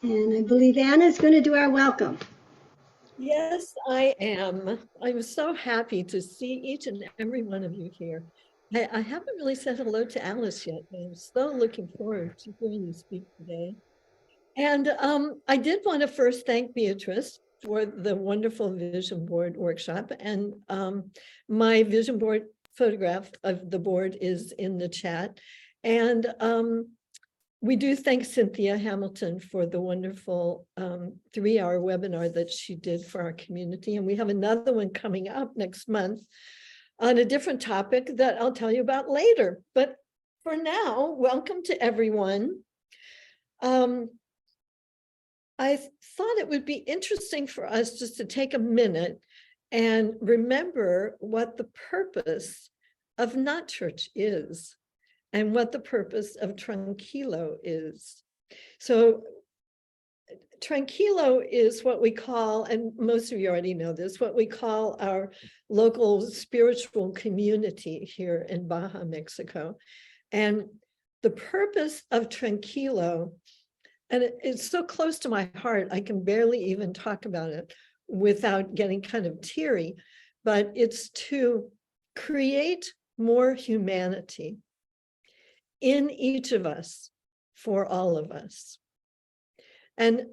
And I believe Anna's going to do our welcome. Yes, I am. I'm so happy to see each and every one of you here. I haven't really said hello to Alice yet, but I'm so looking forward to hearing you speak today. And I did want to first thank Beatrice for the wonderful vision board workshop. And my vision board photograph of the board is in the chat. And we do thank Cynthia Hamilton for the wonderful 3-hour webinar that she did for our community. And we have another one coming up next month on a different topic that I'll tell you about later. But for now, welcome to everyone. I thought it would be interesting for us just to take a minute and remember what the purpose of Not Church is and what the purpose of Tranquilo is. So Tranquilo is what we call, and most of you already know this, what we call our local spiritual community here in Baja, Mexico. And the purpose of Tranquilo, and it's so close to my heart, I can barely even talk about it without getting kind of teary, but it's to create more humanity in each of us, for all of us. And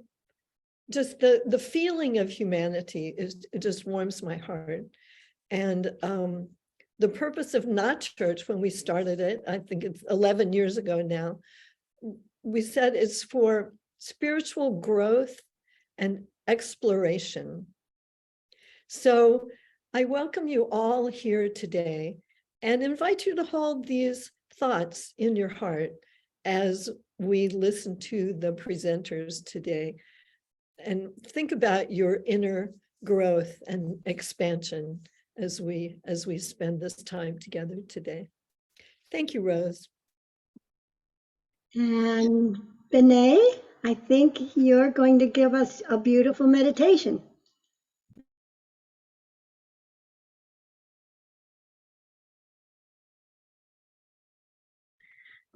just the feeling of humanity it just warms my heart. And the purpose of Not Church, when we started it, I think it's 11 years ago now, we said it's for spiritual growth and exploration. So I welcome you all here today and invite you to hold these thoughts in your heart as we listen to the presenters today and think about your inner growth and expansion as we spend this time together today. Thank you, Rose. And Benet, I think you're going to give us a beautiful meditation.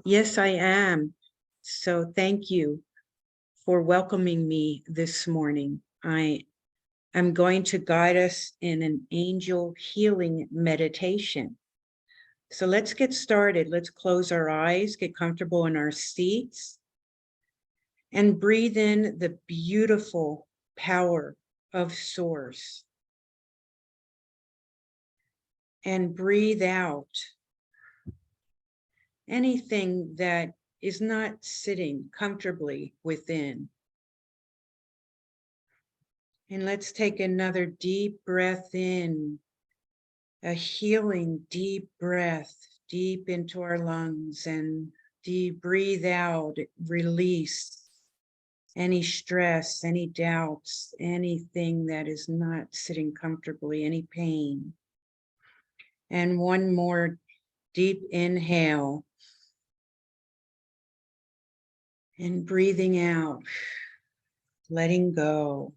Yes, I am. So thank you for welcoming me this morning. I am going to guide us in an angel healing meditation. So let's get started. Let's close our eyes, get comfortable in our seats, and breathe in the beautiful power of Source. And breathe out anything that is not sitting comfortably within. And let's take another deep breath in, a healing deep breath deep into our lungs, and deep breathe out, release any stress, any doubts, anything that is not sitting comfortably, any pain. And one more deep inhale. And breathing out, letting go,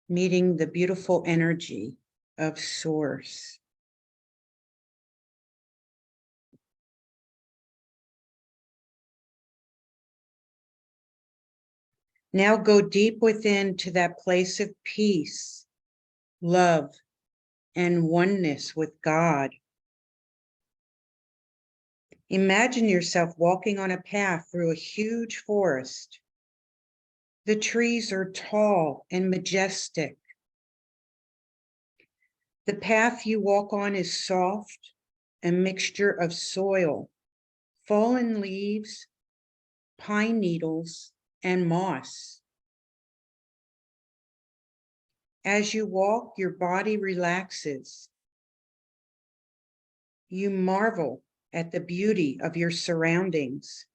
meeting the beautiful energy of Source. Now go deep within to that place of peace, love, and oneness with God. Imagine yourself walking on a path through a huge forest. The trees are tall and majestic. The path you walk on is soft, a mixture of soil, fallen leaves, pine needles, and moss. As you walk, your body relaxes. You marvel at the beauty of your surroundings.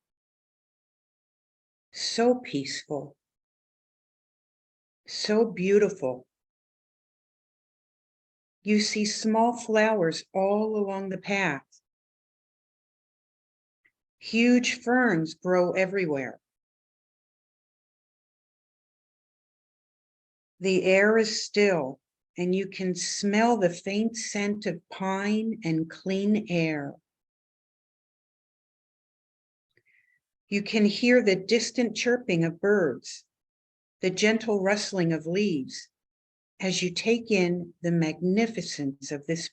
So peaceful, so beautiful. You see small flowers all along the path. Huge ferns grow everywhere. The air is still, and you can smell the faint scent of pine and clean air. You can hear the distant chirping of birds, the gentle rustling of leaves, as you take in the magnificence of this.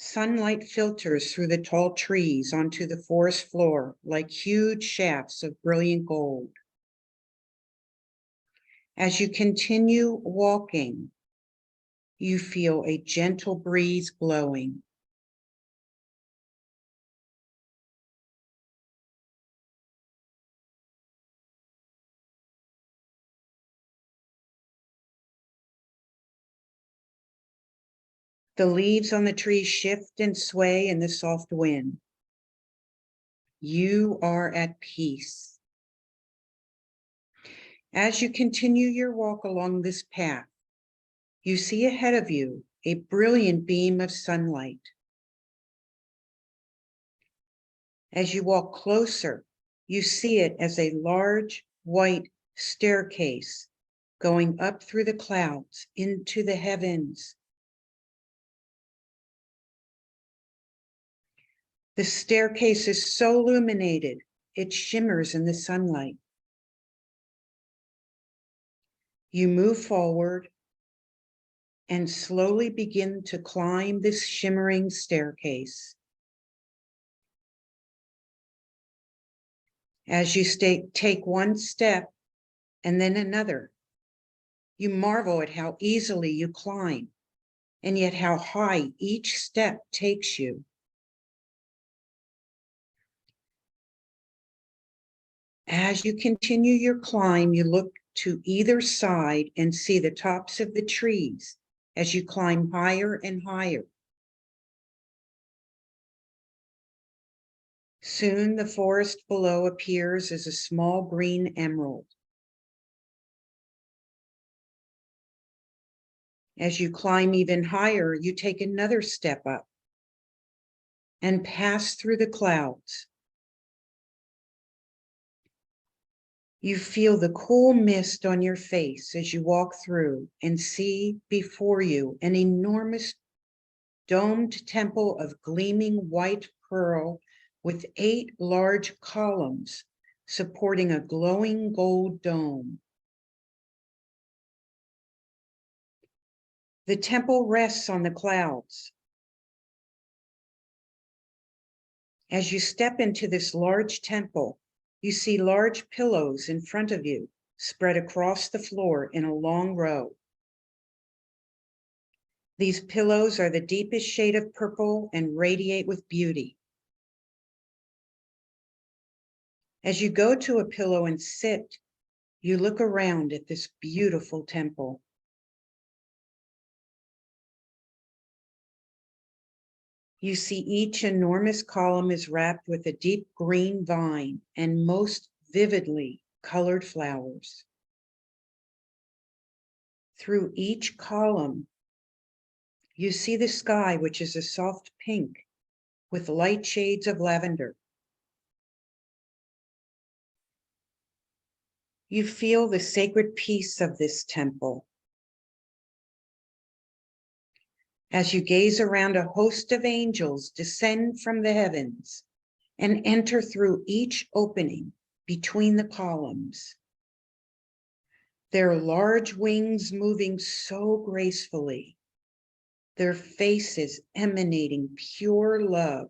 Sunlight filters through the tall trees onto the forest floor like huge shafts of brilliant gold. As you continue walking, you feel a gentle breeze blowing. The leaves on the trees shift and sway in the soft wind. You are at peace. As you continue your walk along this path, you see ahead of you a brilliant beam of sunlight. As you walk closer, you see it as a large white staircase going up through the clouds into the heavens. The staircase is so illuminated, it shimmers in the sunlight. You move forward and slowly begin to climb this shimmering staircase. As you take one step and then another, you marvel at how easily you climb, and yet how high each step takes you. As you continue your climb, you look to either side and see the tops of the trees as you climb higher and higher. Soon the forest below appears as a small green emerald. As you climb even higher, you take another step up and pass through the clouds. You feel the cool mist on your face as you walk through and see before you an enormous domed temple of gleaming white pearl with 8 large columns supporting a glowing gold dome. The temple rests on the clouds. As you step into this large temple, you see large pillows in front of you, spread across the floor in a long row. These pillows are the deepest shade of purple and radiate with beauty. As you go to a pillow and sit, you look around at this beautiful temple. You see each enormous column is wrapped with a deep green vine and most vividly colored flowers. Through each column, you see the sky, which is a soft pink with light shades of lavender. You feel the sacred peace of this temple. As you gaze around, a host of angels descend from the heavens and enter through each opening between the columns. Their large wings moving so gracefully their faces emanating pure love,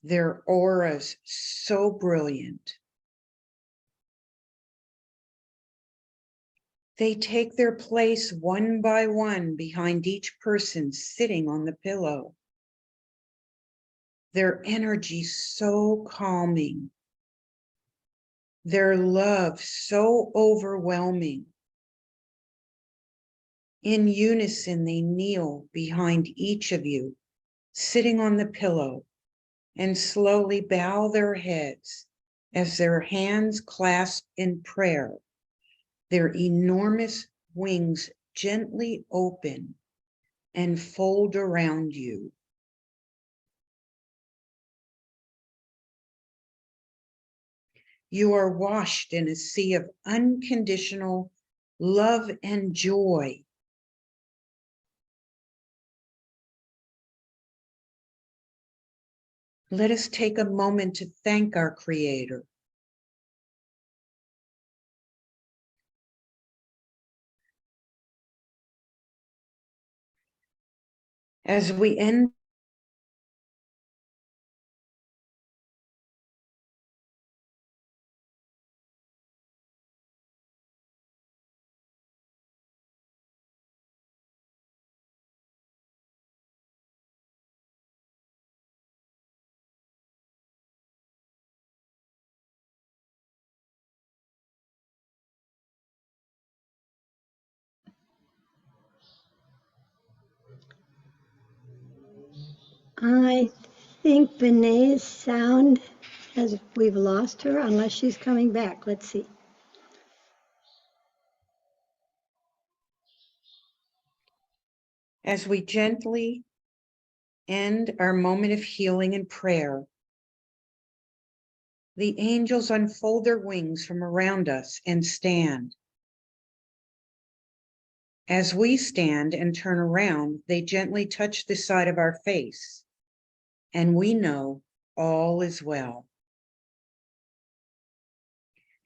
their auras so brilliant. They take their place one by one behind each person sitting on the pillow. Their energy so calming, their love so overwhelming. In unison, they kneel behind each of you, sitting on the pillow, and slowly bow their heads as their hands clasp in prayer. Their enormous wings gently open and fold around you. You are washed in a sea of unconditional love and joy. Let us take a moment to thank our Creator. As we end I think Bené's sound we've lost her unless she's coming back. Let's see. as we gently end our moment of healing and prayer, the angels unfold their wings from around us and stand. As we stand and turn around, they gently touch the side of our face, and we know all is well.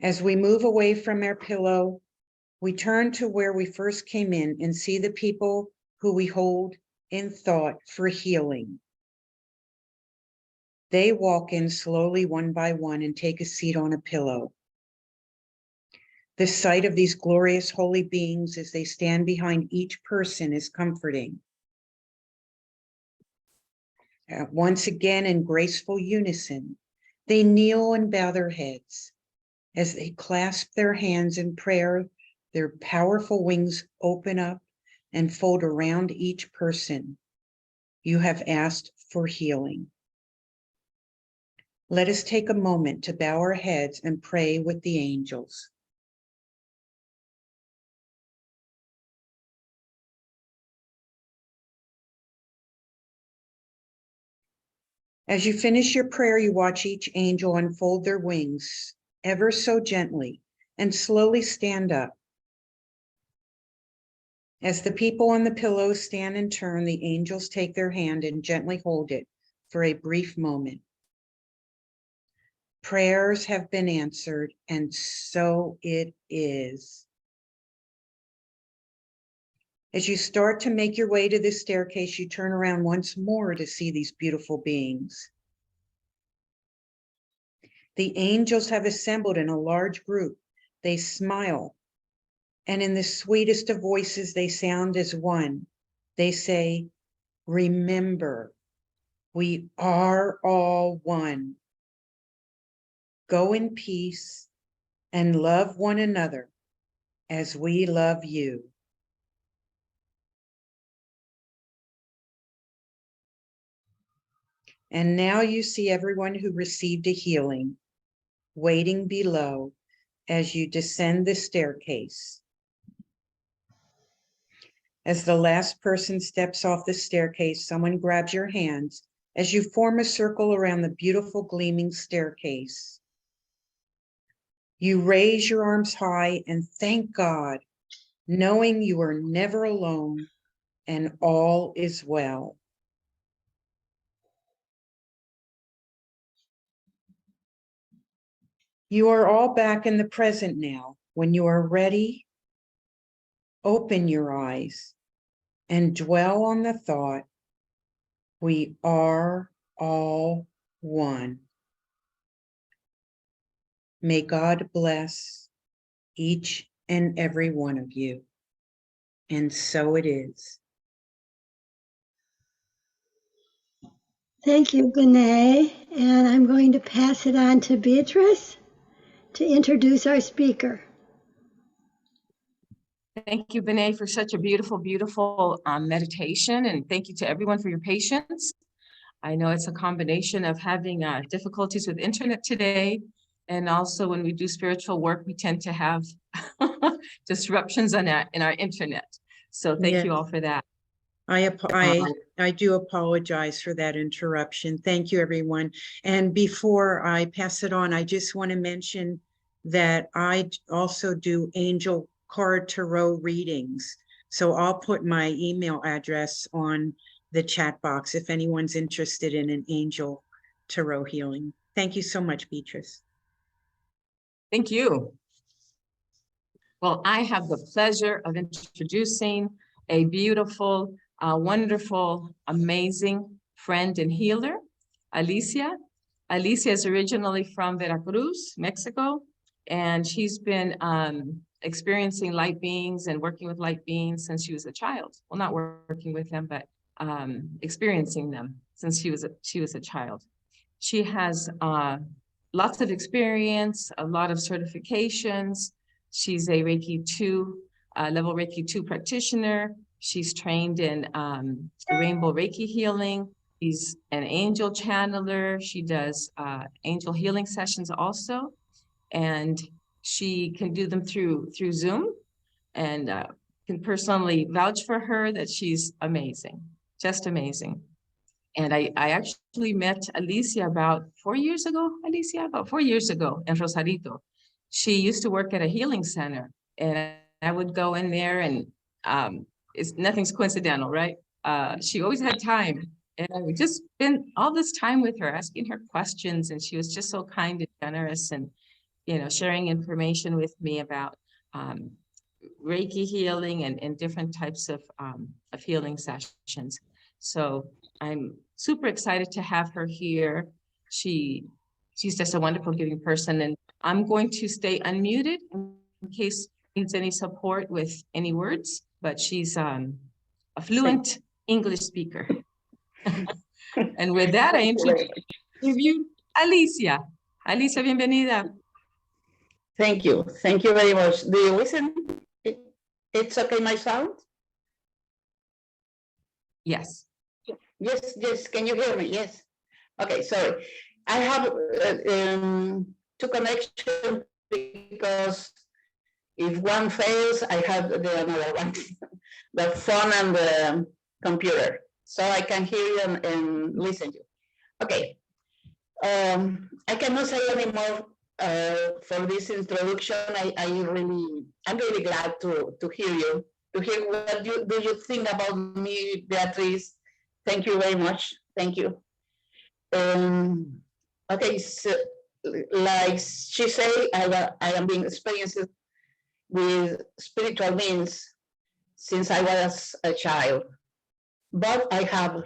As we move away from our pillow, we turn to where we first came in and see the people who we hold in thought for healing. They walk in slowly one by one and take a seat on a pillow. The sight of these glorious holy beings as they stand behind each person is comforting. Once again, in graceful unison, they kneel and bow their heads. As they clasp their hands in prayer, their powerful wings open up and fold around each person you have asked for healing. Let us take a moment to bow our heads and pray with the angels. As you finish your prayer, you watch each angel unfold their wings ever so gently and slowly stand up. As the people on the pillows stand and turn, the angels take their hand and gently hold it for a brief moment. Prayers have been answered, and so it is. As you start to make your way to the staircase, you turn around once more to see these beautiful beings. The angels have assembled in a large group. They smile, and in the sweetest of voices, they sound as one. They say, "Remember, we are all one. Go in peace and love one another as we love you." And now you see everyone who received a healing waiting below as you descend the staircase. As the last person steps off the staircase, someone grabs your hands as you form a circle around the beautiful gleaming staircase. You raise your arms high and thank God, knowing you are never alone and all is well. You are all back in the present now. When you are ready, open your eyes and dwell on the thought, we are all one. May God bless each and every one of you. And so it is. Thank you, Benet. And I'm going to pass it on to Beatrice to introduce our speaker. Thank you, Benet, for such a beautiful, beautiful meditation. And thank you to everyone for your patience. I know it's a combination of having difficulties with internet today. And also when we do spiritual work, we tend to have disruptions in our internet. So thank you all for that. I do apologize for that interruption. Thank you, everyone. And before I pass it on, I just want to mention that I also do angel card tarot readings. So I'll put my email address on the chat box if anyone's interested in an angel tarot healing. Thank you so much, Beatrice. Thank you. Well, I have the pleasure of introducing a beautiful, wonderful, amazing friend and healer, Alicia. Alicia is originally from Veracruz, Mexico, and she's been experiencing light beings and working with light beings since she was a child. Well, not working with them, but experiencing them since she was a child. She has lots of experience, a lot of certifications. She's a Reiki 2, level Reiki 2 practitioner. She's trained in rainbow Reiki healing. She's an angel channeler. She does angel healing sessions also. And she can do them through Zoom, and can personally vouch for her that she's amazing, just amazing. And I actually met Alicia about 4 years ago, about 4 years ago in Rosarito. She used to work at a healing center, and I would go in there, and nothing's coincidental, right? She always had time, and I would just spend all this time with her, asking her questions, and she was just so kind and generous, and sharing information with me about Reiki healing and different types of healing sessions. So I'm super excited to have her here. She's just a wonderful giving person, and I'm going to stay unmuted in case needs any support with any words, but she's a fluent English speaker. And with that, I introduce you, Alicia. Alicia, bienvenida. Thank you. Thank you very much. Do you listen? It's okay, my sound? Yes. Yes, yes. Can you hear me? Yes. Okay, sorry. I have two connections because if one fails, I have the another one, the phone and the computer. So I can hear you and listen to you. Okay. I cannot say any more for this introduction. I'm really glad to hear you, to hear what do you think about me, Beatrice. Thank you very much. Thank you. Okay, so like she said, I am being experienced with spiritual beings since I was a child, but I have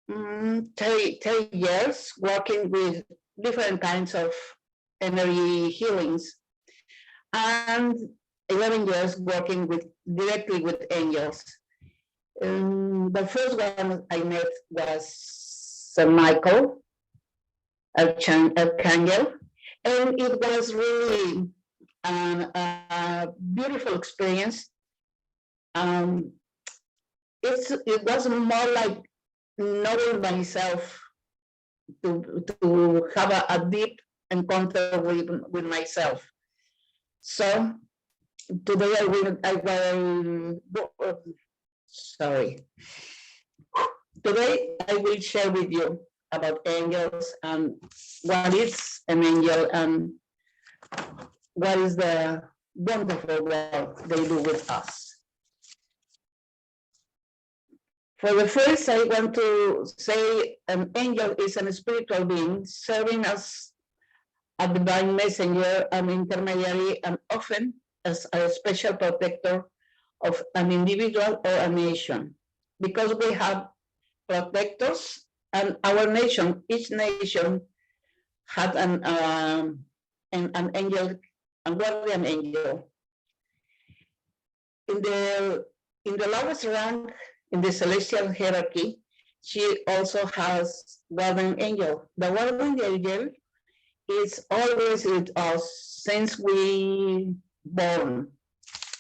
30 years working with different kinds of energy healings, and 11 years working directly with angels. The first one I met was St. Michael, Archangel, and it was really a beautiful experience. It was more like knowing myself, to have a deep encounter with myself. So today Today I will share with you about angels and what is an angel and what is the wonderful work they do with us. For the first, I want to say an angel is a spiritual being serving as a divine messenger, an intermediary, and often as a special protector of an individual or a nation, because we have protectors, and our nation, each nation had an angel, a guardian angel. In the lowest rank in the celestial hierarchy, she also has guardian angel. The guardian angel is always with us since we born.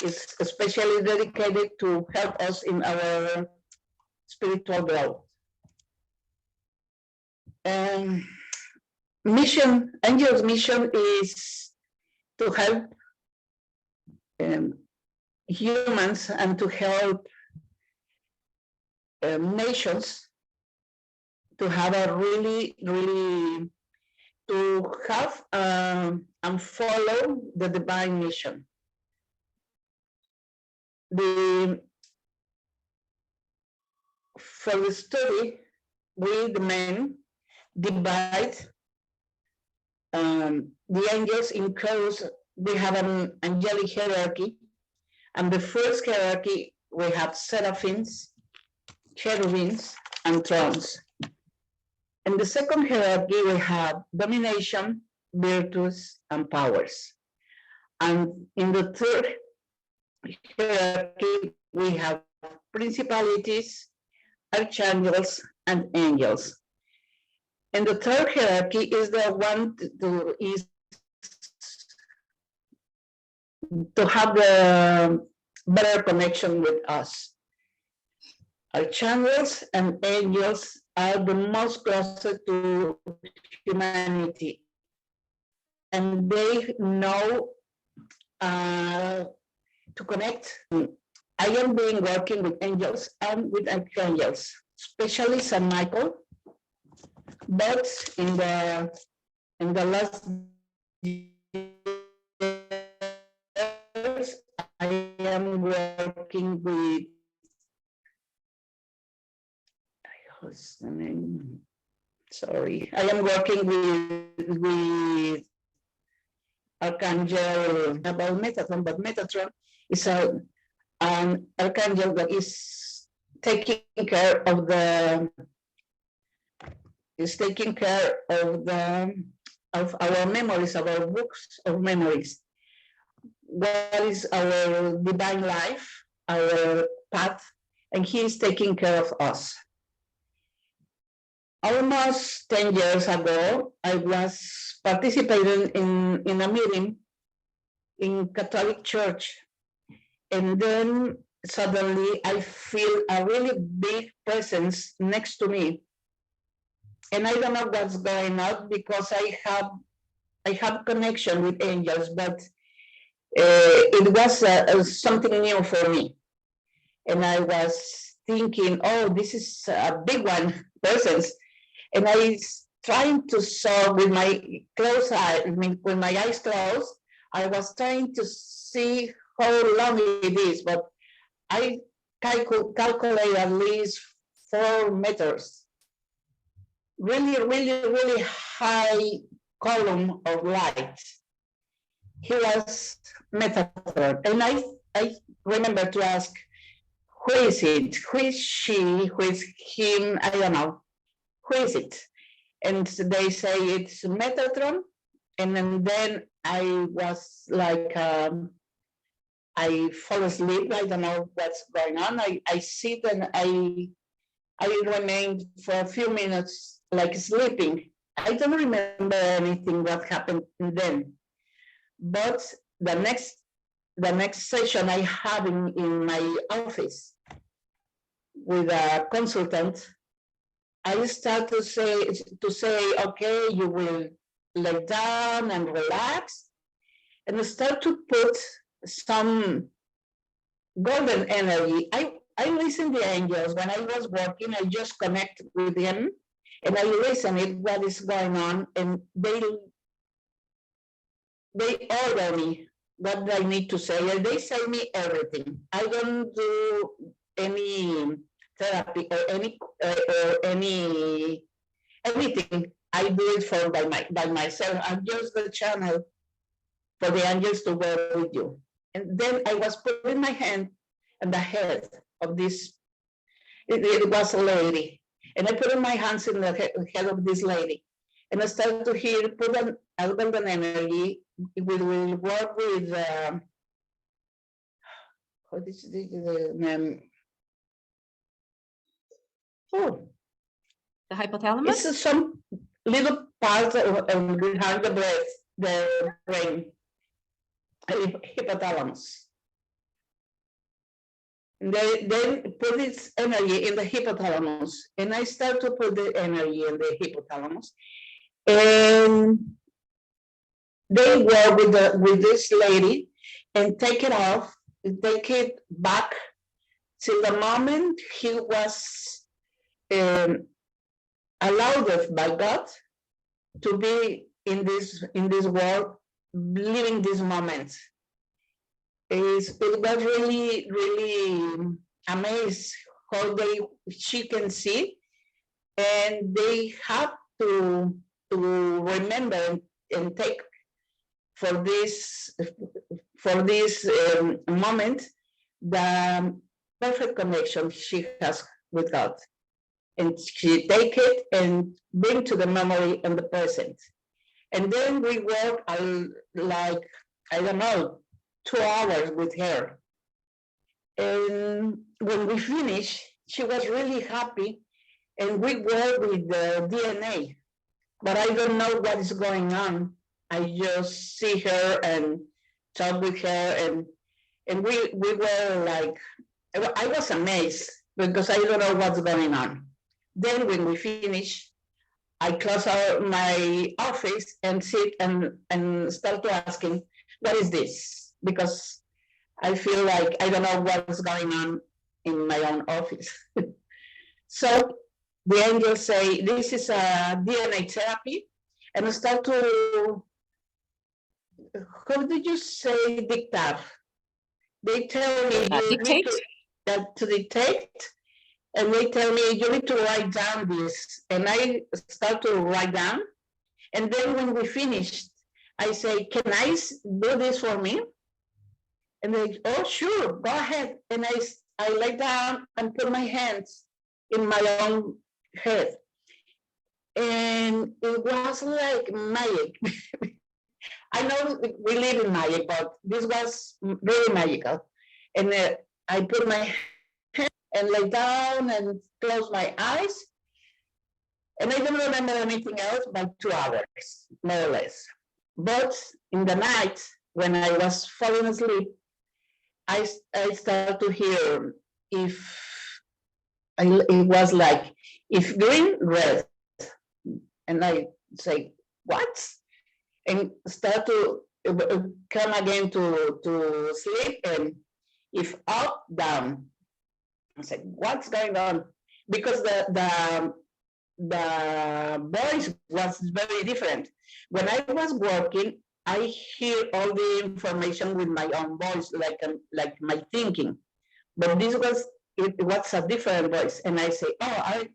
It's especially dedicated to help us in our spiritual growth. Angel's mission is to help humans and to help nations to have a really to have and follow the divine mission. For the study, we, the men, divide the angels in crows. We have an angelic hierarchy, and the first hierarchy we have seraphims, cherubims, and thrones. In the second hierarchy we have domination, virtues, and powers. And in the third hierarchy we have principalities, archangels, and angels. And the third hierarchy is the one to have the better connection with us. Archangels and angels are the most closest to humanity, and they know to connect. I am being working with angels and with archangels, especially Saint Michael. But in the last years, I am working with, what's the name? Sorry, I am working with Archangel about Metatron, but Metatron is an archangel that is taking care of our memories, of our books of memories. What is our divine life, our path, and he is taking care of us. Almost 10 years ago, I was participating in a meeting in Catholic Church, and then suddenly I feel a really big presence next to me. And I don't know what's going on, because I have connection with angels, but it was something new for me. And I was thinking, oh, this is a big one, presence. And I was trying to saw with my closed eye, with my eyes closed, I was trying to see how long it is, but I calculate at least 4 meters. Really high column of light. He was Metatron, and I remember to ask, who is it? Who is she? Who is him? I don't know. Who is it? And they say it's Metatron, and then I was like, I fall asleep. I don't know what's going on. I sit and I remained for a few minutes like sleeping. I don't remember anything what happened then. But the next session I have in my office with a consultant, I start to say, okay, you will lay down and relax, and start to put some golden energy. I listen to the angels. When I was working, I just connect with them, and I listen at what is going on, and they order me what I need to say, and they say me everything. I don't do any therapy or anything. I do it by myself. I'm just the channel for the angels to work with you. And then I was putting my hand and the head of this. It was a lady, and I put my hands in the head of this lady, and I started to hear put an abundant energy. We will work with what is The hypothalamus? it's some little part of behind the breath, the brain, hypothalamus. And they then put its energy in the hypothalamus, and I start to put the energy in the hypothalamus, and they work with this lady and take it off, take it back till the moment he was allowed by God to be in this world, living this moment. It was really amazed how she can see, and they have to remember and take for this moment the perfect connection she has with God, and she take it and bring to the memory and the present. And then we work like, I don't know, 2 hours with her. And when we finish, she was really happy, and we work with the DNA, but I don't know what is going on. I just see her and talk with her, and we were like, I was amazed because I don't know what's going on. Then when we finish, I close my office and sit and start to asking, what is this? Because I feel like I don't know what's going on in my own office. So the angels say, this is a DNA therapy, and I start to, how did you say dictar? They tell me you Dictate? need to dictate, and they tell me you need to write down this, and I start to write down, and then when we finished, I say, can I do this for me? And they, oh sure, go ahead. And I lay down and put my hands in my own head, and it was like magic. I know we live in magic, but this was really magical. And I put my hand and lay down and close my eyes, and I don't remember anything else by 2 hours, more or less. But in the night, when I was falling asleep, I started to hear it was like, if green, red. And I say, what? And start to come again to sleep, and if up, down. I said, what's going on? Because the voice was very different. When I was working, I hear all the information with my own voice, like my thinking. But this was a different voice, and I say, oh,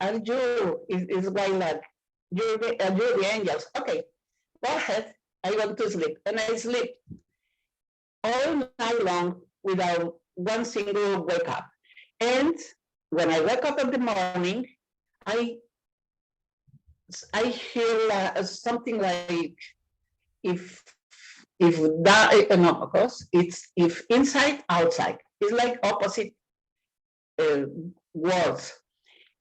are you? It's like you're the angels. Okay, go ahead. I want to sleep, and I sleep all night long without one single wake up. And when I wake up in the morning, I hear something like, if that, no, of course, it's if inside, outside. It's like opposite words.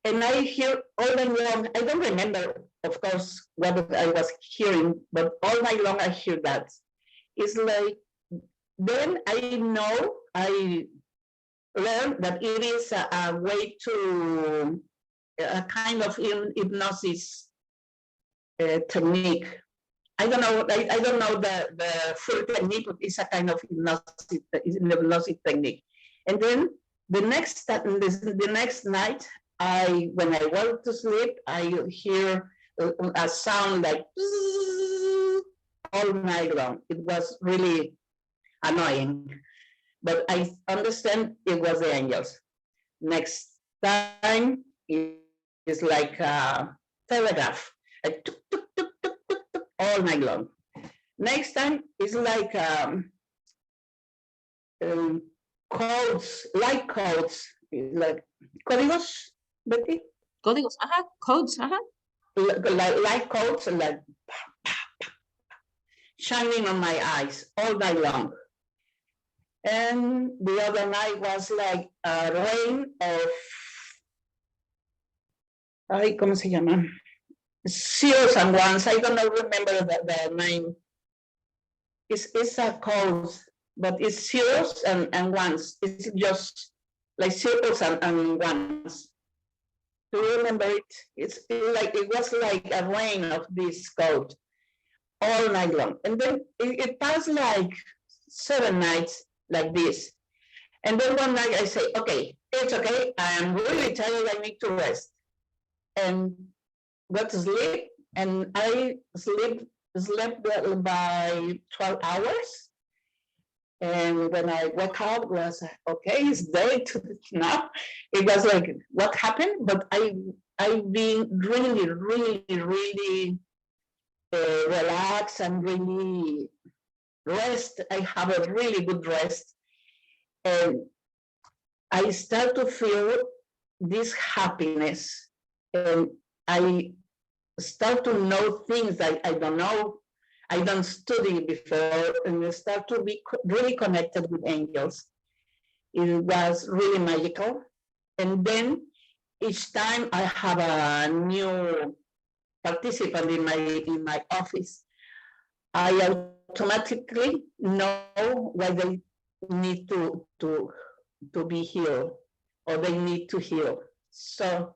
And I hear all night long, I don't remember, of course, what I was hearing, but all night long I hear that. It's like, then I learned that it is a way to, a kind of hypnosis technique. I don't know the full technique, but it's a kind of hypnosis technique. And then the next night, when I went to sleep, I hear a sound like all night long. It was really annoying, but I understand it was the angels. Next time, it's like a telegraph, like tuk, tuk, tuk, tuk, tuk, tuk, all night long. Next time, it's like codes, like codes, like códigos, Betty? Códigos, codes, Like codes, like shining on my eyes all night long. And the other night was like a rain of, ay, ¿cómo se llama? Zeros and ones. I don't remember the name. It's a code, but it's zeros and ones. It's just like zeros and ones. Do you remember it? It was like a rain of this code all night long. And then it passed like 7 nights like this. And then one night I say, okay, it's okay. I am really tired. I need to rest. And go to sleep. And I slept by 12 hours. And when I woke up, it was okay, it's day now. It was like, what happened? But I've been really, really, really relaxed and really rest. I have a really good rest. And I start to feel this happiness. And I start to know things that I don't know. I don't study before, and I start to be really connected with angels. It was really magical. And then each time I have a new participant in my office, I automatically know why they need to be healed or they need to heal. So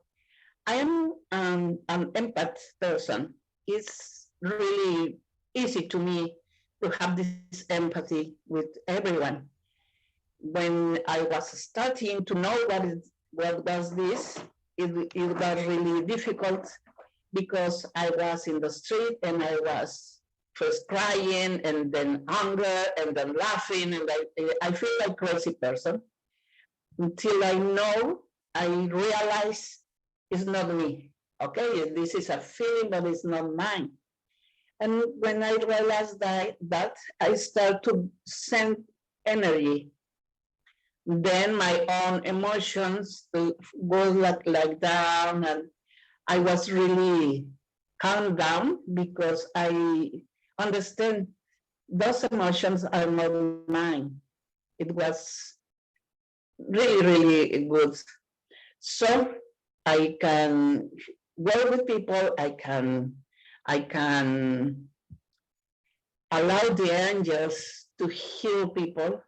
I am an empath person. It's really easy to me to have this empathy with everyone. When I was starting to know what was this, it was really difficult because I was in the street and I was first crying and then anger and then laughing, and I feel like a crazy person until I realize it's not me. Okay, this is a feeling, but it's not mine. And when I realized that I start to send energy, then my own emotions go like down, and I was really calmed down because I understand those emotions are not mine. It was really, really good. So I can work with people. I can allow the angels to heal people,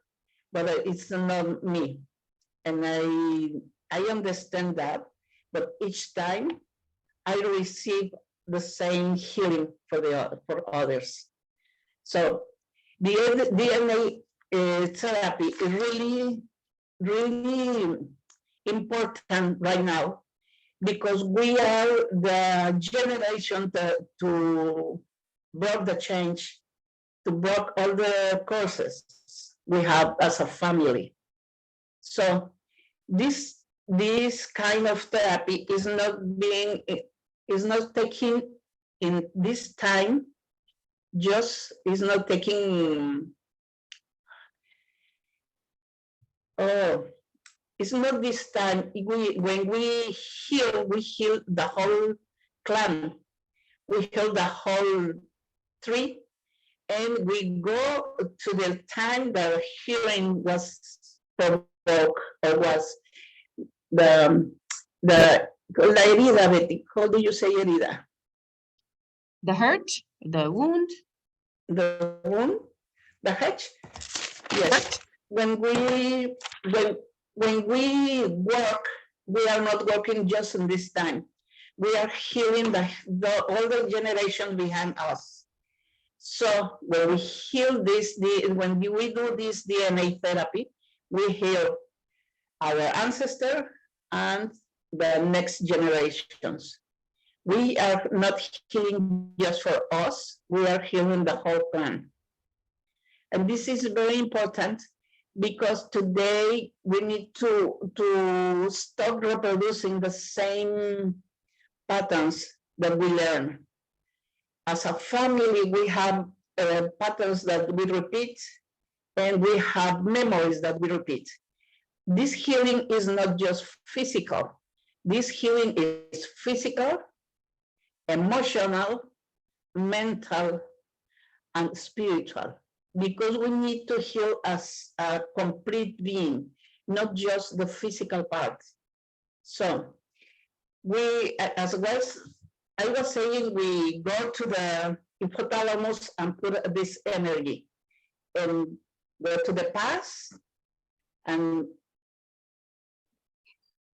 but it's not me. And I understand that, but each time I receive the same healing for others. So the DNA therapy is really, really important right now, because we are the generation to break the change, to break all the curses we have as a family. So this kind of therapy is not taking in this time, just is not taking, it's not this time. When we heal the whole clan, we heal the whole tree, and we go to the time the healing was provoked, or was the la herida, Betty. How do you say herida? The hurt, the wound. The wound, the hurt. Yes. When we work, we are not working just in this time. We are healing all the generations behind us. So when we heal this, when we do this DNA therapy, we heal our ancestor and the next generations. We are not healing just for us, we are healing the whole plan. And this is very important, because today we need to stop reproducing the same patterns that we learn. As a family, we have patterns that we repeat, and we have memories that we repeat. this healing is not just physical. This healing is physical, emotional, mental, and spiritual, because we need to heal as a complete being, not just the physical part. So we, as I was saying, we go to the hypothalamus and put this energy and go to the past and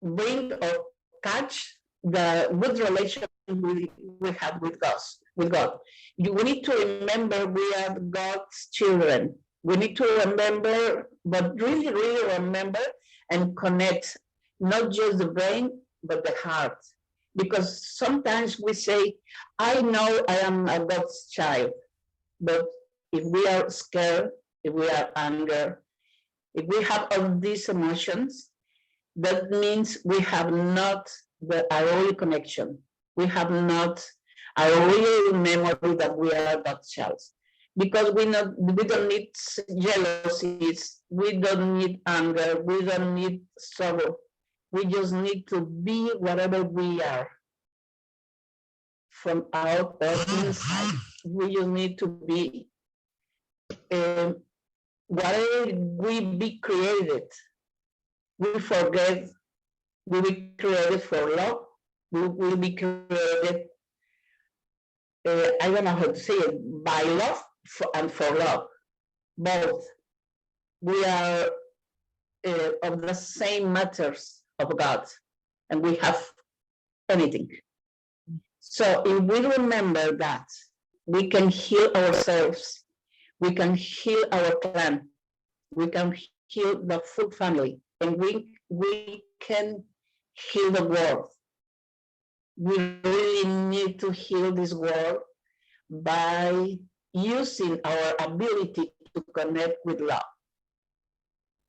bring or catch the good relation we have with God. We need to remember we are God's children. We need to remember, but really, really remember and connect not just the brain, but the heart. Because sometimes we say, I know I am a God's child, but if we are scared, if we are angry, if we have all these emotions, that means we have not the real connection. We have not a real memory that we are God's child. Because we don't need jealousies, we don't need anger, we don't need sorrow. We just need to be whatever we are. From out or inside, we just need to be whatever we be created. We forget we will be created for love. We will be created, I don't know how to say it, by love and for love. Both. We are of the same matters of God, and we have anything. So if we remember that, we can heal ourselves, we can heal our clan, we can heal the full family, and we can heal the world. We really need to heal this world by using our ability to connect with love.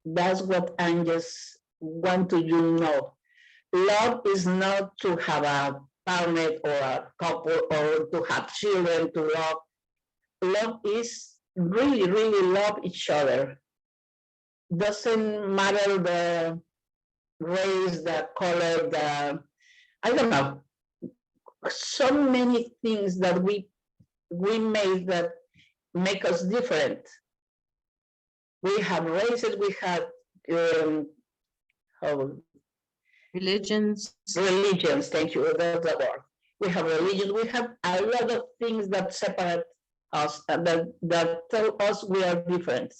That's what I just want to you know. Love is not to have a partner or a couple or to have children to love. Love is really, really love each other. Doesn't matter the race, the color, I don't know. So many things that we made that make us different. We have races, we have Religions. Religions, thank you, that's the word. We have religion, we have a lot of things that separate us, that tell us we are different.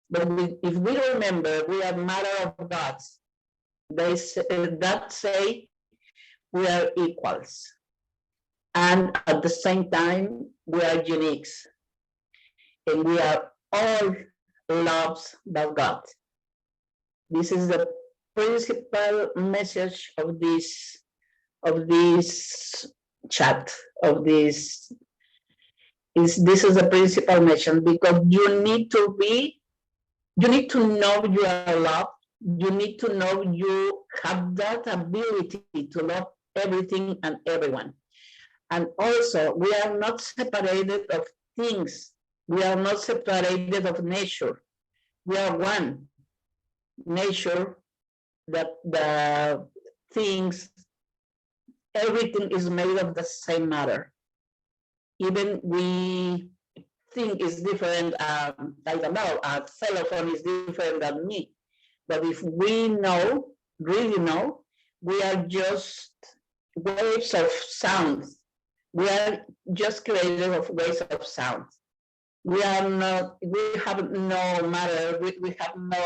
But if we remember we are matter of God, that say we are equals. And at the same time, we are unique. And we are all loves by God. This is the principal message of this chat, of this is the principal message, because you need to know you are loved. You need to know you have that ability to love everything and everyone. And also, we are not separated of things. We are not separated of nature. We are one. Nature, that the things, everything is made of the same matter. Even we think is different, I don't know, a telephone is different than me. But if we know, really know, we are just waves of sound. We are just created of waves of sound. We are not, we have no matter, we have no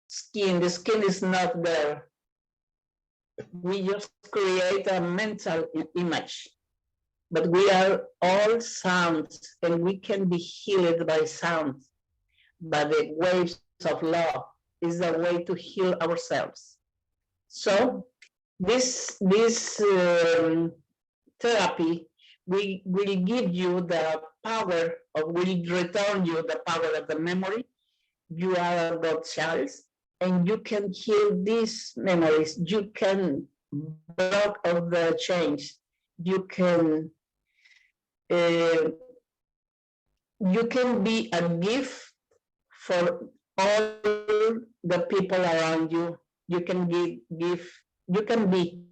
skin, the skin is not there. We just create a mental image. But we are all sounds, and we can be healed by sound. But the waves of love is the way to heal ourselves. So this therapy will give you the power, or will return you the power of the memory. You are God's child, and you can heal these memories. You can break of the change. You can be a gift for all the people around you. You can give, you can be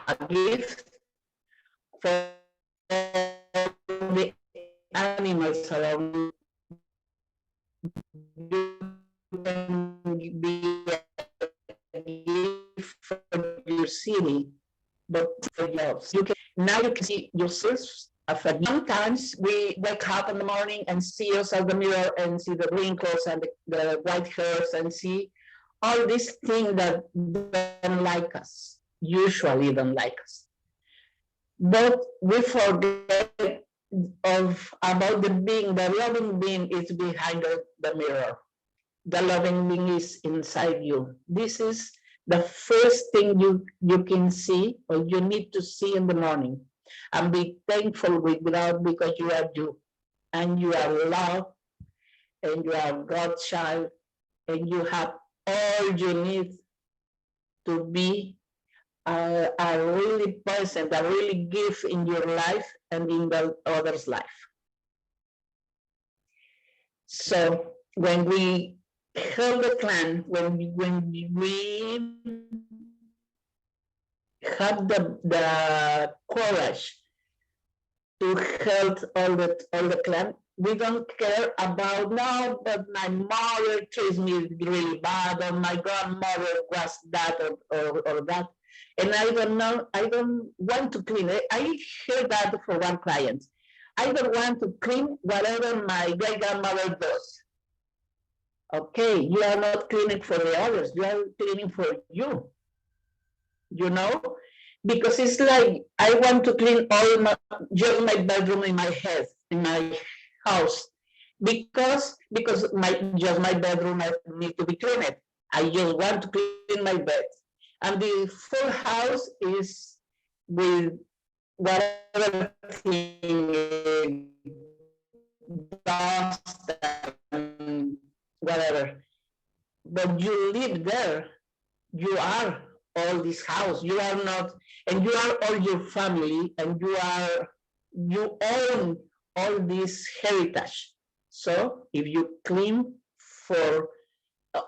a gift for the animals around you. You can be a gift for your city, but for yourself. Now you can see yourself. Sometimes we wake up in the morning and see us at the mirror and see the wrinkles and the white hairs and see all these things that don't like us, usually don't like us. But we forget about the being, the loving being is behind the mirror. The loving being is inside you. This is the first thing you can see or you need to see in the morning. And be thankful with God because you are you. And you are loved. And you are God's child. And you have all you need to be a really person, a really gift in your life and in the other's life. So when we help the clan, when we have the courage to help all the clan, we don't care about, no, but my mother treats me really bad, or my grandmother was that or that. And I don't know, I don't want to clean it. I heard that for one client. I don't want to clean whatever my great grandmother does. Okay, you are not cleaning for the others, you are cleaning for you. You know? Because it's like I want to clean just my bedroom in my head, in my house. Because just my bedroom need to be cleaned. I just want to clean my bed. And the full house is with whatever thing, dust and whatever. But you live there, you are all this house, you are not, and you are all your family, and you own all this heritage. So if you clean for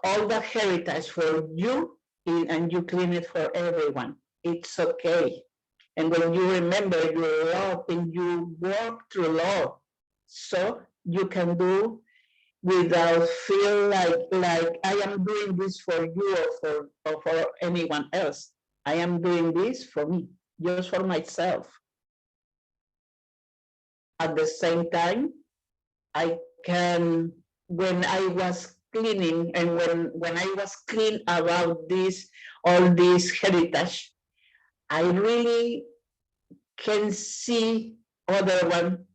all the heritage for you, and you clean it for everyone, it's okay. And when you remember your love and you walk through love, so you can do without feel like I am doing this for you or for anyone else. I am doing this for me, just for myself. At the same time, I can, when I was cleaning and when I was clean about all this heritage, I really can see other one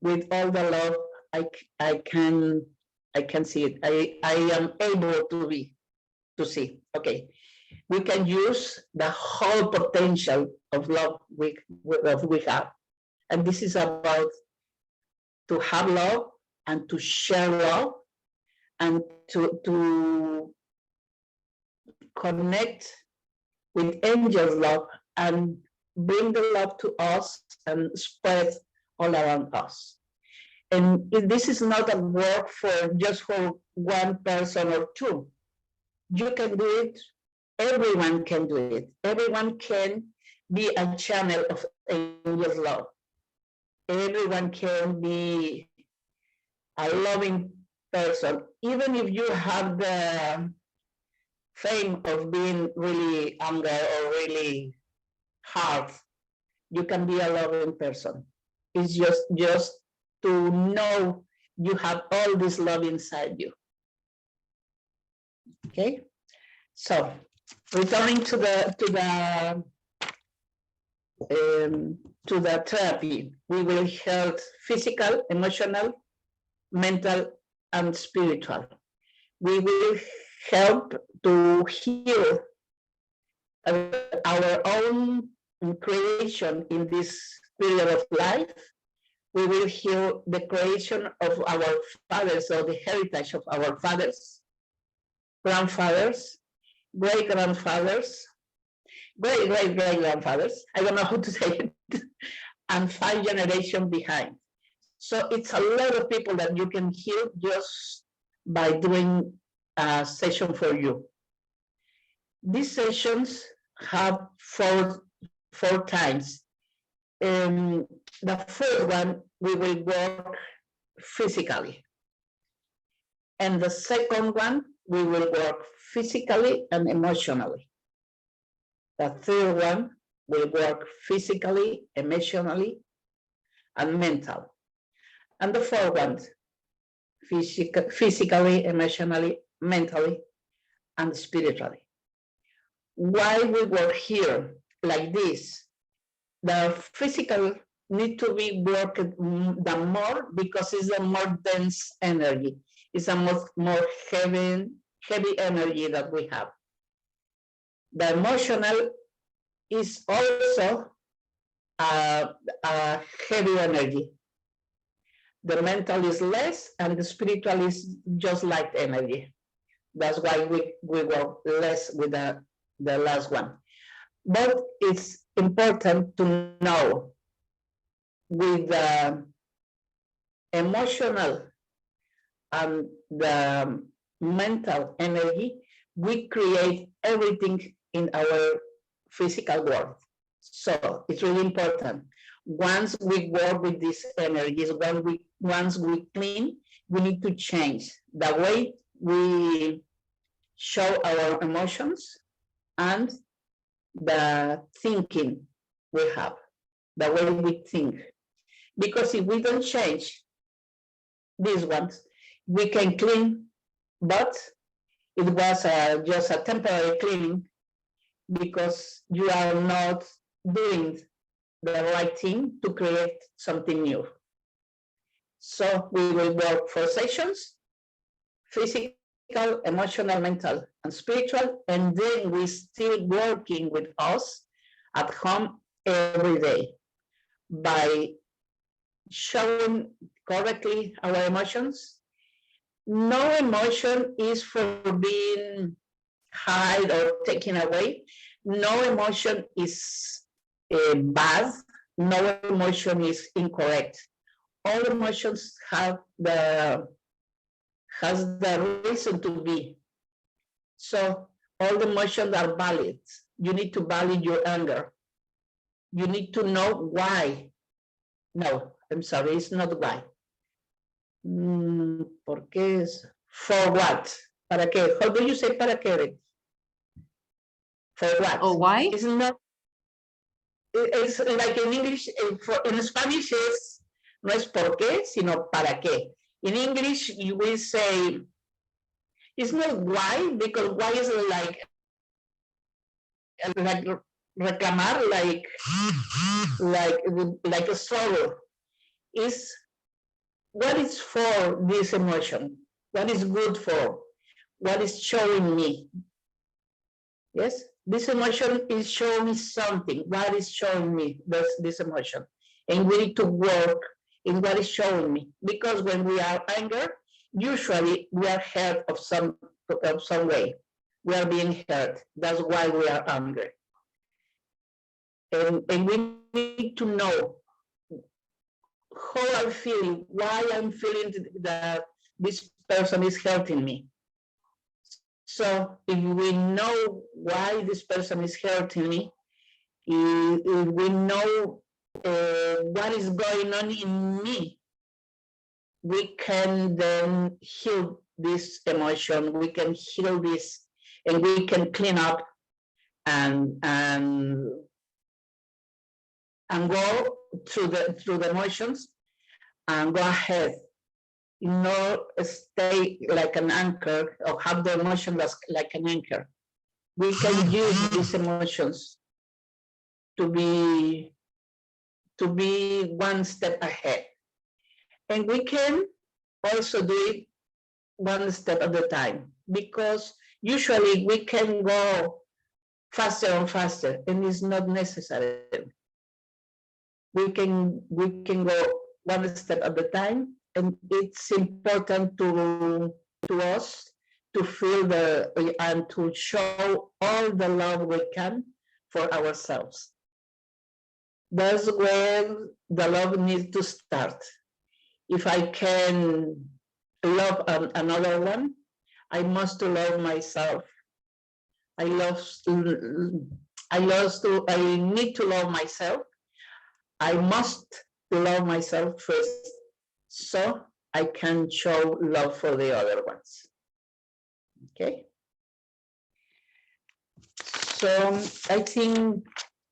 with all the love I can see it. I am able to see. Okay, we can use the whole potential of love we have, and this is about to have love and to share love and to connect with angels' love and bring the love to us and spread all around us. And this is not a work for just for one person or two. You can do it, everyone can do it. Everyone can be a channel of angels' love. Everyone can be a loving person, even if you have the fame of being really angry or really hard, you can be a loving person. It's just to know you have all this love inside you. Okay, so returning to the therapy, we will help physical, emotional, mental, and spiritual. We will help to heal our own creation in this period of life. We will heal the creation of our fathers, or the heritage of our fathers, grandfathers, great-grandfathers, great-great-great-grandfathers, I don't know how to say it, and 5 generations behind. So it's a lot of people that you can heal just by doing a session for you. These sessions have four times. The first one, we will work physically. And the second one, we will work physically and emotionally. The third one will work physically, emotionally, and mental. And the fourth one, physically, emotionally, mentally, and spiritually. Why we work here like this? The physical need to be worked the more because it's a more dense energy. It's a more heavy energy that we have. The emotional is also a heavy energy. The mental is less, and the spiritual is just light energy. That's why we work less with the last one. But it's important to know with the emotional and the mental energy, we create everything in our physical world. So it's really important. Once we work with these energies, once we clean, we need to change the way we show our emotions and the thinking we have, the way we think. Because if we don't change these ones, we can clean, but it was just a temporary cleaning because you are not doing the right thing to create something new. So we will work for sessions, physical, emotional, mental, and spiritual, and then we still working with us at home every day by showing correctly our emotions. No emotion is for being hide or taken away. No emotion is bad. No emotion is incorrect. All emotions has the reason to be. So all the emotions are valid. You need to valid your anger. You need to know why. No, I'm sorry, it's not why. ¿Por qué es? For what? ¿Para qué? How do you say para qué? For what? Oh, why? It's not. It's like in English, in Spanish es, no es por qué, sino para qué. In English, you will say, it's not why, because why is like reclamar, like a struggle. Is what is for this emotion? What is good for? What is showing me? Yes, this emotion is showing me something. What is showing me this emotion? And we need to work in what is showing me. Because when we are angry, usually we are hurt of some way. We are being hurt. That's why we are angry. And we need to know how I'm feeling, why I'm feeling that this person is hurting me. So if we know why this person is hurting me, if we know what is going on in me, we can then heal this emotion, we can heal this, and we can clean up and go through the emotions and go ahead. Not stay like an anchor or have the emotion like an anchor. We can use these emotions to be one step ahead. And we can also do it one step at a time, because usually we can go faster and faster, and it's not necessary. We can go one step at a time, and it's important to us to feel and to show all the love we can for ourselves. That's where the love needs to start. if I can love another one, I must love myself. I need to love myself. I must love myself first, so I can show love for the other ones. Okay. So I think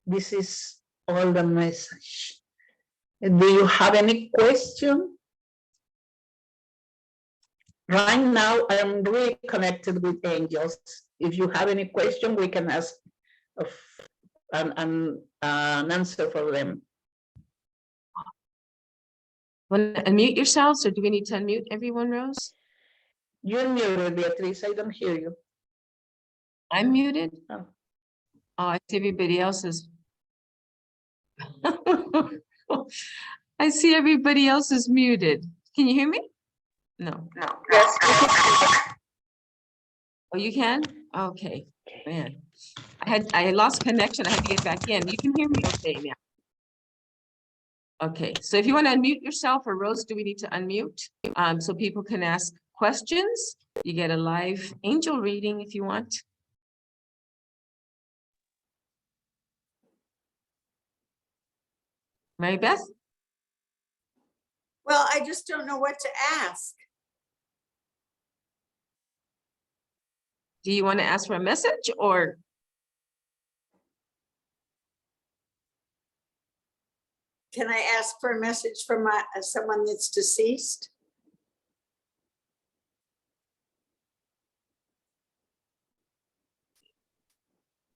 this is all the message. Do you have any question? Right now, I'm really connected with angels. If you have any question, we can ask an answer for them. Want to unmute yourselves, or do we need to unmute everyone, Rose? You're muted, Beatriz. I don't hear you. I'm muted. Oh. Oh, I see everybody else is. I see everybody else is muted. Can you hear me? No. Yes. Oh, you can? Okay, man. I lost connection. I had to get back in. You can hear me okay now. Okay, so if you want to unmute yourself, or Rose, do we need to unmute? So people can ask questions. You get a live angel reading if you want. Mary Beth? Well, I just don't know what to ask. Do you want to ask for a message, or? Can I ask for a message from someone that's deceased?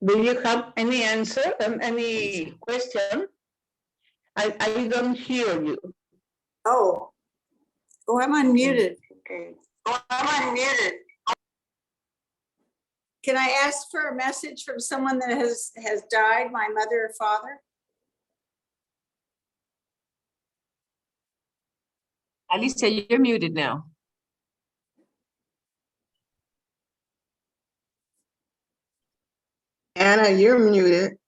Do you have any answer and any question? I don't hear you. Oh, I'm unmuted. Okay. Oh, I'm unmuted. Can I ask for a message from someone that has died, my mother or father? Alicia, you're muted now. Anna, you're muted.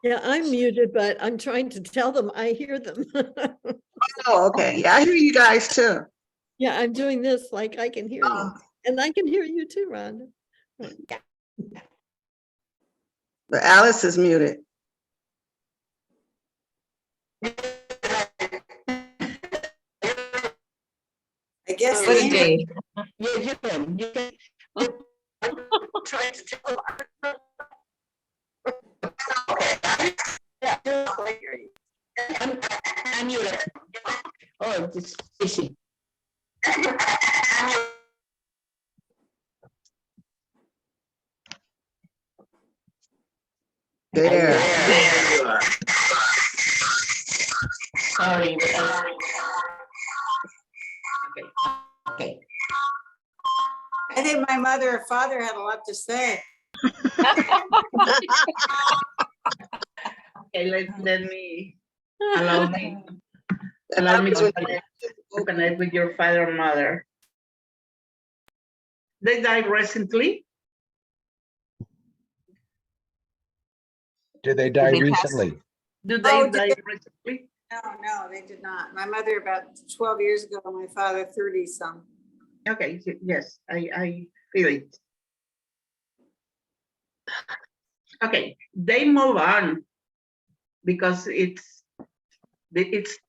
Yeah, I'm muted, but I'm trying to tell them I hear them. Oh, okay. Yeah, I hear you guys too. Yeah, I'm doing this like I can hear you. And I can hear you too, Rhonda. But Alice is muted. I guess. What a day. Yeah, you can. Try to tell. I'm muted. Oh, it's easy. There. Sorry. Okay. I think my mother or father had a lot to say. Okay, allow me to connect with your father and mother. They died recently. Did they die Did they pass? recently? Do they Did die they? recently? No, they did not. My mother about 12 years ago, my father 30 some. Okay, yes, I feel it. Okay, they move on because it's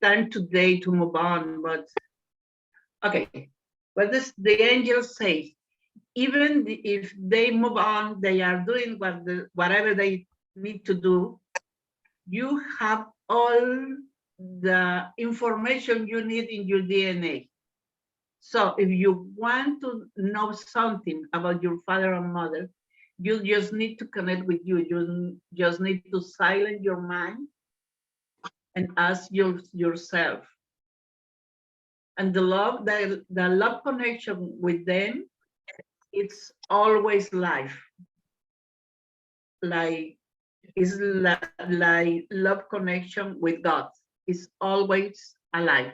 time today to move on, but okay. What does the angel say? Even if they move on, they are doing whatever they need to do. You have all the information you need in your DNA. So if you want to know something about your father and mother, you just need to connect with you. You just need to silence your mind and ask yourself. And the love connection with them, it's always life. Like love connection with God. It's always alive.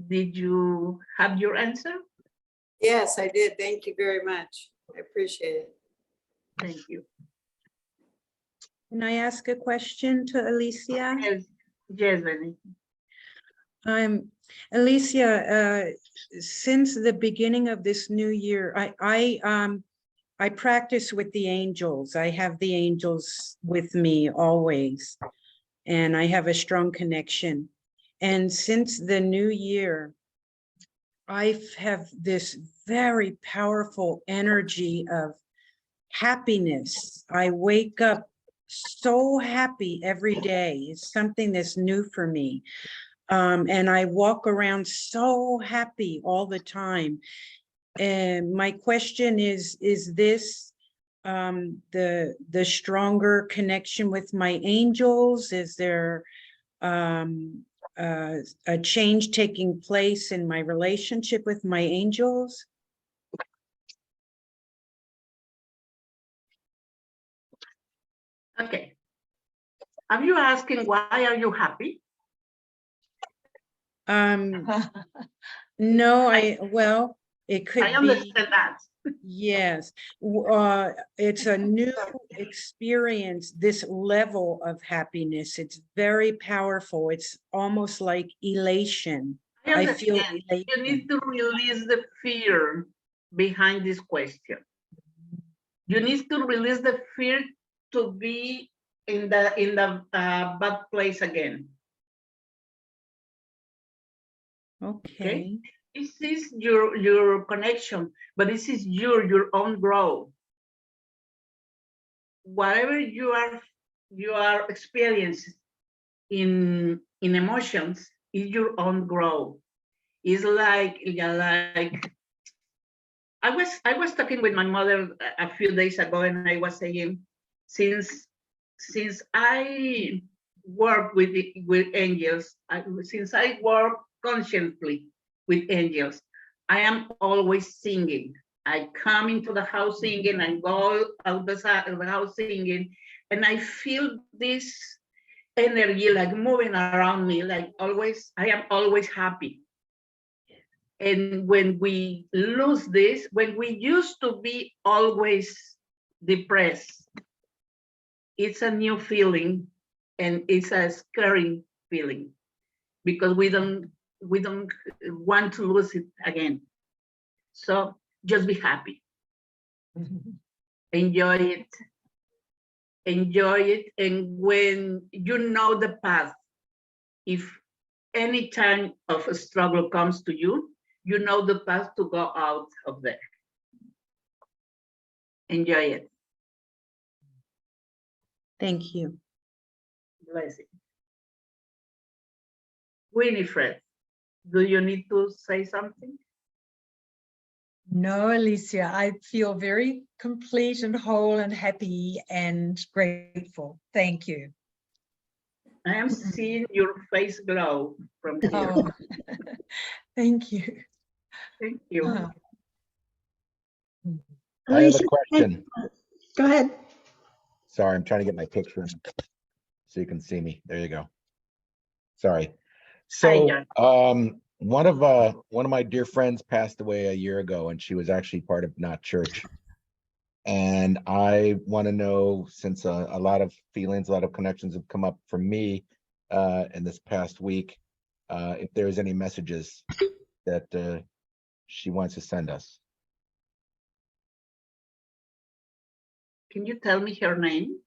Did you have your answer? Yes, I did. Thank you very much. I appreciate it. Thank you. Can I ask a question to Alicia? Yes, yes, Benny. Alicia, since the beginning of this new year, I practice with the angels. I have the angels with me always, and I have a strong connection. And since the new year, I have this very powerful energy of happiness. I wake up so happy every day. It's something that's new for me. And I walk around so happy all the time. And my question is this the stronger connection with my angels? Is there a change taking place in my relationship with my angels? Okay. Are you asking why are you happy? No, well, it I could be, understand that. yes. It's a new experience, this level of happiness. It's very powerful. It's almost like elation. I I feel understand. You elation. need to release the fear behind this question. You need to release the fear to be in the bad place again. Okay. This is your connection, but this is your own growth. Whatever you are experiencing in emotions is your own growth. It's like I was talking with my mother a few days ago, and I was saying, since I work with angels, since I work consciously with angels, I am always singing. I come into the house singing and go out the house singing, and I feel this energy like moving around me, like always. I am always happy. And when we lose this, when we used to be always depressed, it's a new feeling, and it's a scary feeling because we don't want to lose it again. So just be happy. Enjoy it. And when you know the path, if any time of a struggle comes to you, you know the path to go out of there. Enjoy it. Thank you. Blessing. Winifred, do you need to say something? No, Alicia, I feel very complete and whole and happy and grateful. Thank you. I am seeing your face glow from here. Oh, thank you. Thank you. Uh, I have a Alicia, question. go ahead. Sorry, I'm trying to get my picture so you can see me. There you go. Sorry. So, one of my dear friends passed away a year ago, and she was actually part of Not Church. And I want to know, since a lot of feelings, a lot of connections have come up for me in this past week, if there's any messages that she wants to send us. Can you tell me her name?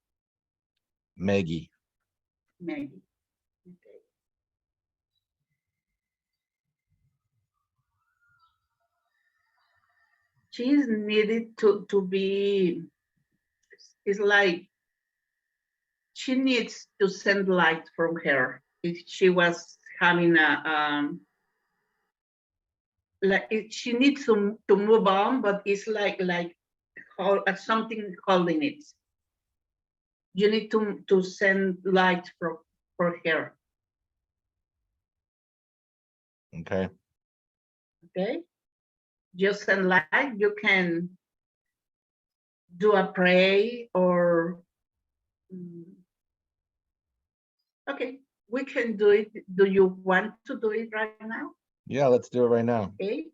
Maggie. Maggie. Okay. She is needed to be, it's like she needs to send light from her. If she was having she needs to move on, but it's like something holding it. You need to send light for her. Okay. Okay. Just send light. You can do a pray or okay, we can do it. Do you want to do it right now? Yeah, let's do it right now. Okay.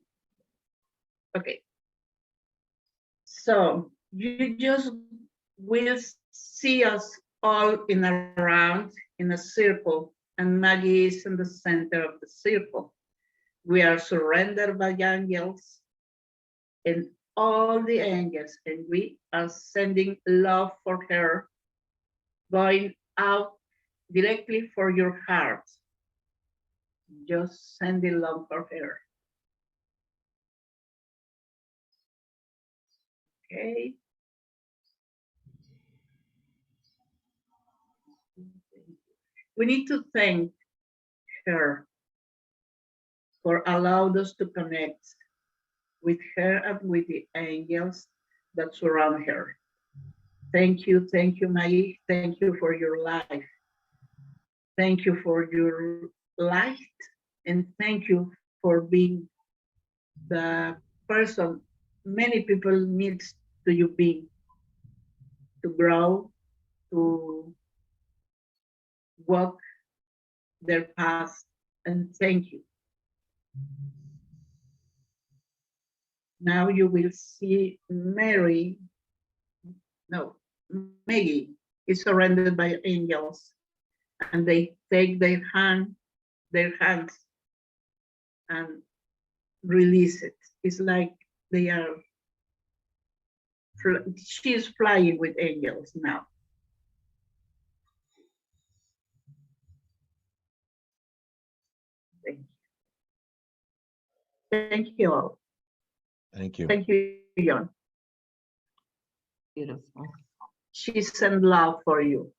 Okay. So you just will see us all in a round, in a circle, and Maggie is in the center of the circle. We are surrendered by angels and all the angels, and we are sending love for her, going out directly for your heart. Just sending love for her. Okay. We need to thank her for allowing us to connect with her and with the angels that surround her. Thank you, Maggie. Thank you for your life. Thank you for your light, and thank you for being the person many people need to you be to grow, to walk their path, and thank you. Now you will see Maggie is surrounded by angels, and they take their hands and release it. It's like they are, she's flying with angels now. Thank you. Thank you all. Thank you. Thank you, John. Beautiful. She sent love for you.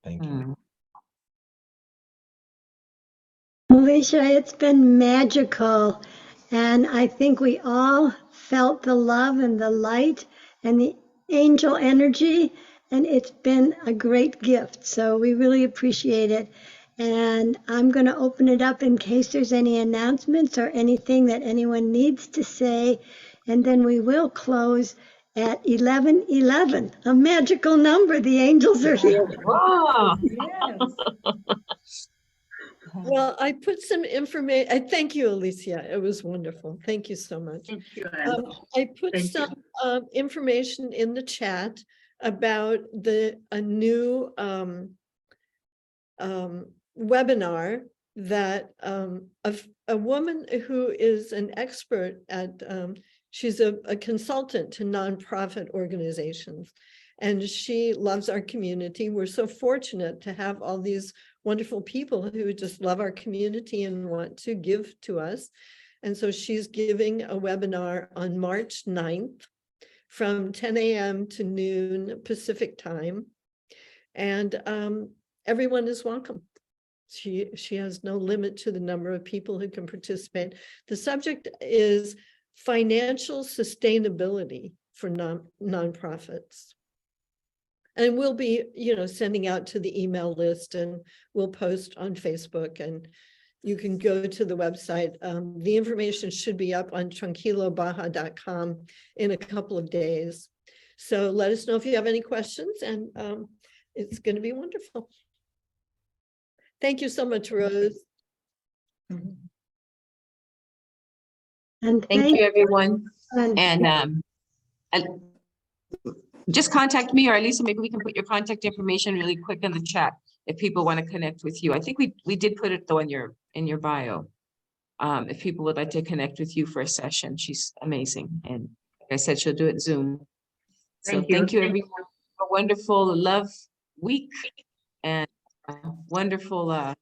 Thank you. Alicia, it's been magical. And I think we all felt the love and the light and the angel energy. And it's been a great gift. So we really appreciate it. And I'm going to open it up in case there's any announcements or anything that anyone needs to say. And then we will close at 11:11, a magical number. The angels are here. Wow. Yes. Well, I put some information. Thank you, Alicia. It was wonderful. Thank you so much. Thank you, Anne. I put Thank some information in the chat about a new webinar that a woman who is an expert at, she's a consultant to nonprofit organizations, and she loves our community. We're so fortunate to have all these wonderful people who just love our community and want to give to us. And so she's giving a webinar on March 9th from 10 a.m. to noon Pacific time. And everyone is welcome. She has no limit to the number of people who can participate. The subject is financial sustainability for nonprofits. And we'll be, sending out to the email list, and we'll post on Facebook, and you can go to the website. The information should be up on tranquilobaja.com in a couple of days. So let us know if you have any questions, and it's going to be wonderful. Thank you so much, Rose. And Thank you, everyone. and And just contact me, or Alicia, maybe we can put your contact information really quick in the chat if people want to connect with you. I think we did put it though in your bio. If people would like to connect with you for a session, she's amazing. And like I said, she'll do it Zoom. So thank you everyone. A wonderful love week and wonderful